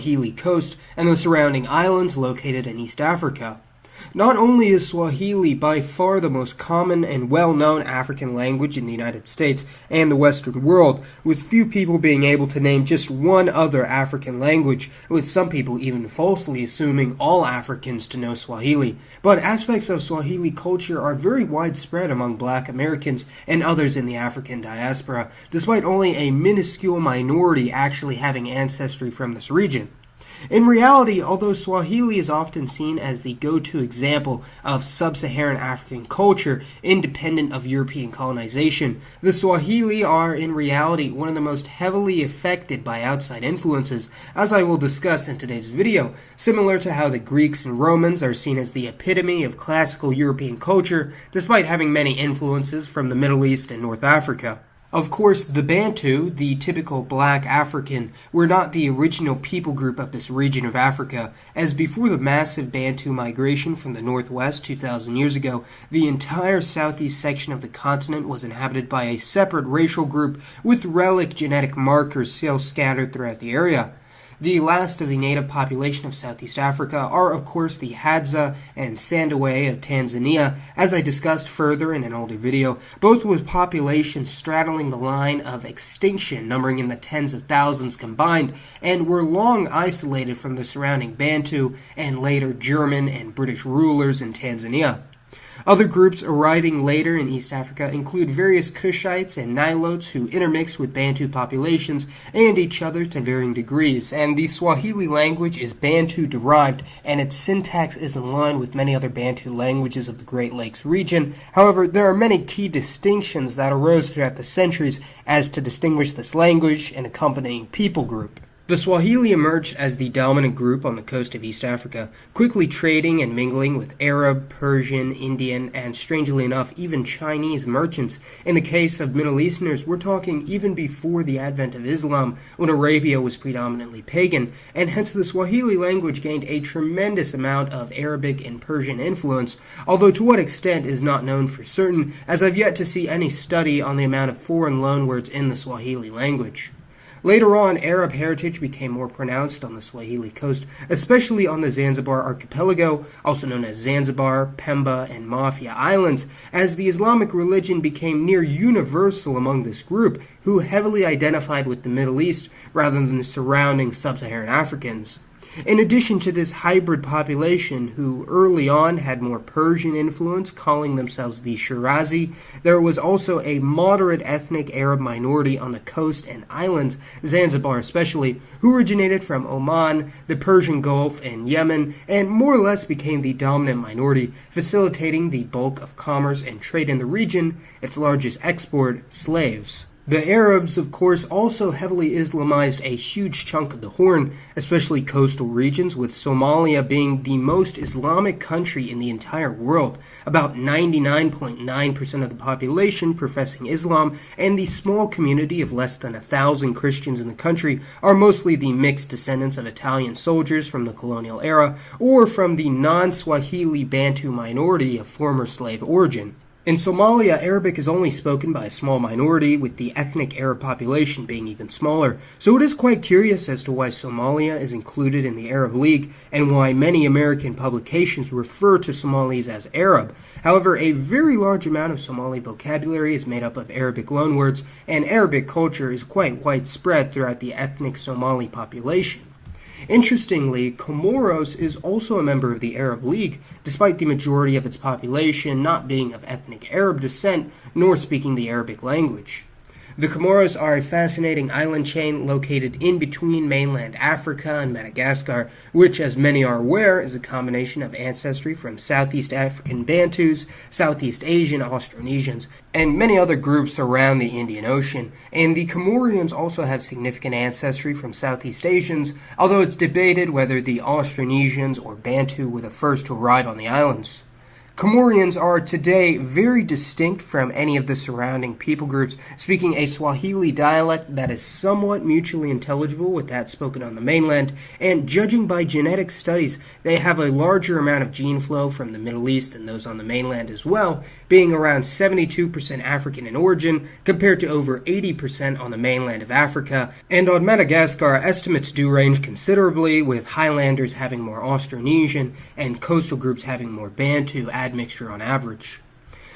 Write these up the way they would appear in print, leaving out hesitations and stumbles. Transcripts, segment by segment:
Swahili Coast and the surrounding islands located in East Africa. Not only is Swahili by far the most common and well-known African language in the United States and the Western world, with few people being able to name just one other African language, with some people even falsely assuming all Africans to know Swahili, but aspects of Swahili culture are very widespread among Black Americans and others in the African diaspora, despite only a minuscule minority actually having ancestry from this region. In reality, although Swahili is often seen as the go-to example of sub-Saharan African culture independent of European colonization, the Swahili are in reality one of the most heavily affected by outside influences, as I will discuss in today's video, similar to how the Greeks and Romans are seen as the epitome of classical European culture, despite having many influences from the Middle East and North Africa. Of course, the Bantu, the typical Black African, were not the original people group of this region of Africa, as before the massive Bantu migration from the northwest 2,000 years ago, the entire southeast section of the continent was inhabited by a separate racial group with relic genetic markers still scattered throughout the area. The last of the native population of Southeast Africa are, of course, the Hadza and Sandawe of Tanzania, as I discussed further in an older video, both with populations straddling the line of extinction, numbering in the tens of thousands combined, and were long isolated from the surrounding Bantu and later German and British rulers in Tanzania. Other groups arriving later in East Africa include various Cushites and Nilotes who intermix with Bantu populations and each other to varying degrees, and the Swahili language is Bantu-derived, and its syntax is in line with many other Bantu languages of the Great Lakes region. However, there are many key distinctions that arose throughout the centuries as to distinguish this language and accompanying people group. The Swahili emerged as the dominant group on the coast of East Africa, quickly trading and mingling with Arab, Persian, Indian, and strangely enough, even Chinese merchants. In the case of Middle Easterners, we're talking even before the advent of Islam, when Arabia was predominantly pagan, and hence the Swahili language gained a tremendous amount of Arabic and Persian influence, although to what extent is not known for certain, as I've yet to see any study on the amount of foreign loanwords in the Swahili language. Later on, Arab heritage became more pronounced on the Swahili coast, especially on the Zanzibar archipelago, also known as Zanzibar, Pemba, and Mafia Islands, as the Islamic religion became near universal among this group, who heavily identified with the Middle East rather than the surrounding sub-Saharan Africans. In addition to this hybrid population, who early on had more Persian influence, calling themselves the Shirazi, there was also a moderate ethnic Arab minority on the coast and islands, Zanzibar especially, who originated from Oman, the Persian Gulf, and Yemen, and more or less became the dominant minority, facilitating the bulk of commerce and trade in the region, its largest export, slaves. The Arabs, of course, also heavily Islamized a huge chunk of the Horn, especially coastal regions, with Somalia being the most Islamic country in the entire world, about 99.9% of the population professing Islam, and the small community of less than 1,000 Christians in the country are mostly the mixed descendants of Italian soldiers from the colonial era, or from the non-Swahili Bantu minority of former slave origin. In Somalia, Arabic is only spoken by a small minority, with the ethnic Arab population being even smaller, so it is quite curious as to why Somalia is included in the Arab League, and why many American publications refer to Somalis as Arab. However, a very large amount of Somali vocabulary is made up of Arabic loanwords, and Arabic culture is quite widespread throughout the ethnic Somali population. Interestingly, Comoros is also a member of the Arab League, despite the majority of its population not being of ethnic Arab descent nor speaking the Arabic language. The Comoros are a fascinating island chain located in between mainland Africa and Madagascar, which, as many are aware, is a combination of ancestry from Southeast African Bantus, Southeast Asian Austronesians, and many other groups around the Indian Ocean. And the Comorians also have significant ancestry from Southeast Asians, although it's debated whether the Austronesians or Bantu were the first to arrive on the islands. Comorians are today very distinct from any of the surrounding people groups, speaking a Swahili dialect that is somewhat mutually intelligible with that spoken on the mainland, and judging by genetic studies, they have a larger amount of gene flow from the Middle East than those on the mainland as well, being around 72% African in origin compared to over 80% on the mainland of Africa, and on Madagascar, estimates do range considerably, with highlanders having more Austronesian and coastal groups having more Bantu admixture on average.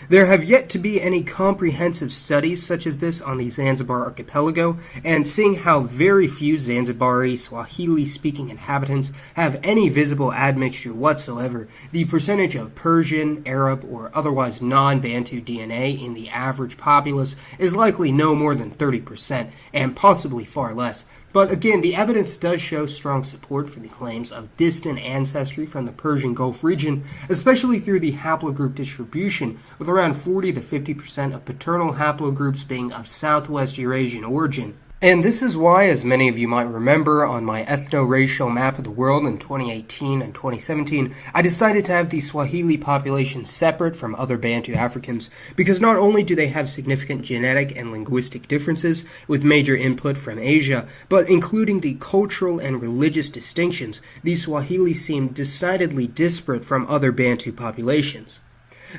There have yet to be any comprehensive studies such as this on the Zanzibar archipelago, and seeing how very few Zanzibari Swahili-speaking inhabitants have any visible admixture whatsoever, the percentage of Persian, Arab, or otherwise non-Bantu DNA in the average populace is likely no more than 30%, and possibly far less. But again, the evidence does show strong support for the claims of distant ancestry from the Persian Gulf region, especially through the haplogroup distribution, with around 40 to 50% of paternal haplogroups being of Southwest Eurasian origin. And this is why, as many of you might remember, on my ethno-racial map of the world in 2018 and 2017, I decided to have the Swahili population separate from other Bantu Africans, because not only do they have significant genetic and linguistic differences with major input from Asia, but including the cultural and religious distinctions, the Swahili seem decidedly disparate from other Bantu populations.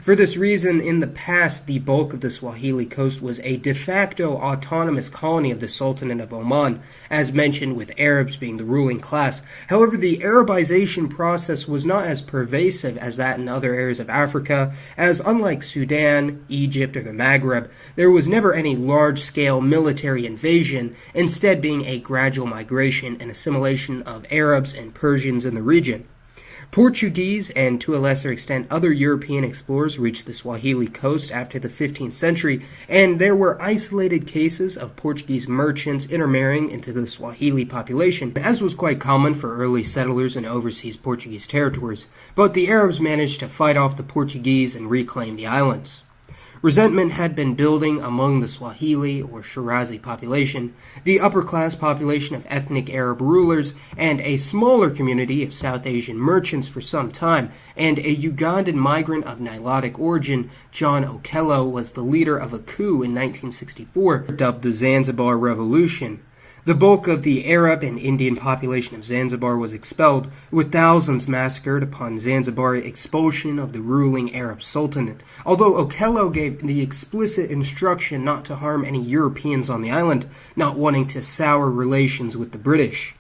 For this reason, in the past, the bulk of the Swahili Coast was a de facto autonomous colony of the Sultanate of Oman, as mentioned, with Arabs being the ruling class. However, the Arabization process was not as pervasive as that in other areas of Africa, as unlike Sudan, Egypt, or the Maghreb, there was never any large-scale military invasion, instead being a gradual migration and assimilation of Arabs and Persians in the region. Portuguese, and to a lesser extent other European explorers, reached the Swahili coast after the 15th century, and there were isolated cases of Portuguese merchants intermarrying into the Swahili population, as was quite common for early settlers in overseas Portuguese territories, but the Arabs managed to fight off the Portuguese and reclaim the islands. Resentment had been building among the Swahili or Shirazi population, the upper-class population of ethnic Arab rulers, and a smaller community of South Asian merchants for some time, and a Ugandan migrant of Nilotic origin, John Okello, was the leader of a coup in 1964, dubbed the Zanzibar Revolution. The bulk of the Arab and Indian population of Zanzibar was expelled, with thousands massacred upon Zanzibari expulsion of the ruling Arab Sultanate, although Okello gave the explicit instruction not to harm any Europeans on the island, not wanting to sour relations with the British.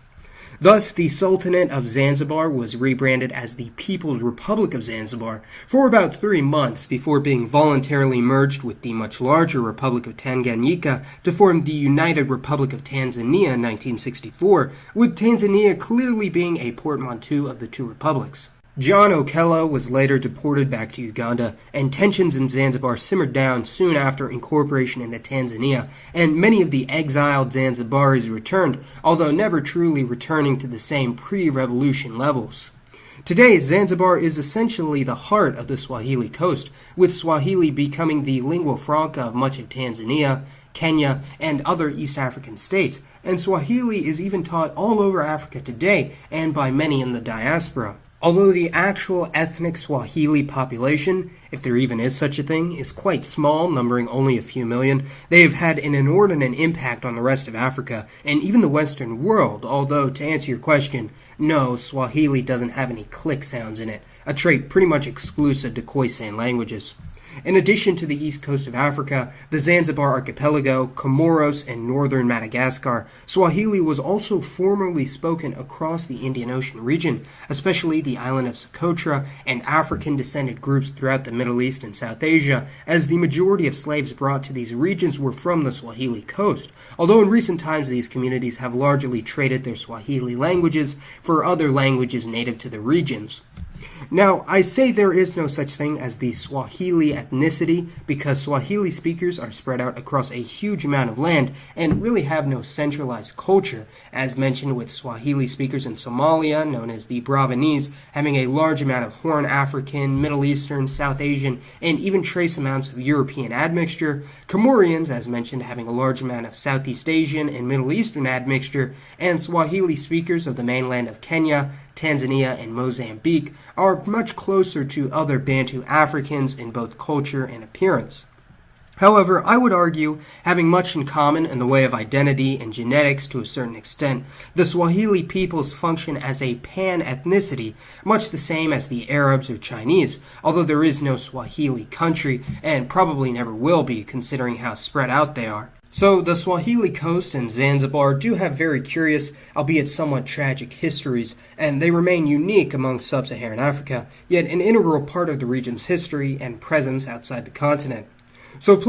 Thus, the Sultanate of Zanzibar was rebranded as the People's Republic of Zanzibar for about 3 months before being voluntarily merged with the much larger Republic of Tanganyika to form the United Republic of Tanzania in 1964, with Tanzania clearly being a portmanteau of the two republics. John Okello was later deported back to Uganda, and tensions in Zanzibar simmered down soon after incorporation into Tanzania, and many of the exiled Zanzibaris returned, although never truly returning to the same pre-revolution levels. Today, Zanzibar is essentially the heart of the Swahili coast, with Swahili becoming the lingua franca of much of Tanzania, Kenya, and other East African states, and Swahili is even taught all over Africa today, and by many in the diaspora. Although the actual ethnic Swahili population, if there even is such a thing, is quite small, numbering only a few million, they have had an inordinate impact on the rest of Africa, and even the Western world, although, to answer your question, no, Swahili doesn't have any click sounds in it, a trait pretty much exclusive to Khoisan languages. In addition to the east coast of Africa, the Zanzibar archipelago, Comoros, and northern Madagascar, Swahili was also formerly spoken across the Indian Ocean region, especially the island of Socotra and African-descended groups throughout the Middle East and South Asia, as the majority of slaves brought to these regions were from the Swahili coast, although in recent times these communities have largely traded their Swahili languages for other languages native to the regions. Now, I say there is no such thing as the Swahili ethnicity because Swahili speakers are spread out across a huge amount of land and really have no centralized culture, as mentioned with Swahili speakers in Somalia, known as the Bravanese, having a large amount of Horn African, Middle Eastern, South Asian, and even trace amounts of European admixture, Comorians, as mentioned, having a large amount of Southeast Asian and Middle Eastern admixture, and Swahili speakers of the mainland of Kenya, Tanzania, and Mozambique are much closer to other Bantu Africans in both culture and appearance. However, I would argue, having much in common in the way of identity and genetics to a certain extent, the Swahili peoples function as a pan-ethnicity, much the same as the Arabs or Chinese, although there is no Swahili country, and probably never will be, considering how spread out they are. So, the Swahili Coast and Zanzibar do have very curious, albeit somewhat tragic histories, and they remain unique among sub-Saharan Africa, yet an integral part of the region's history and presence outside the continent. So please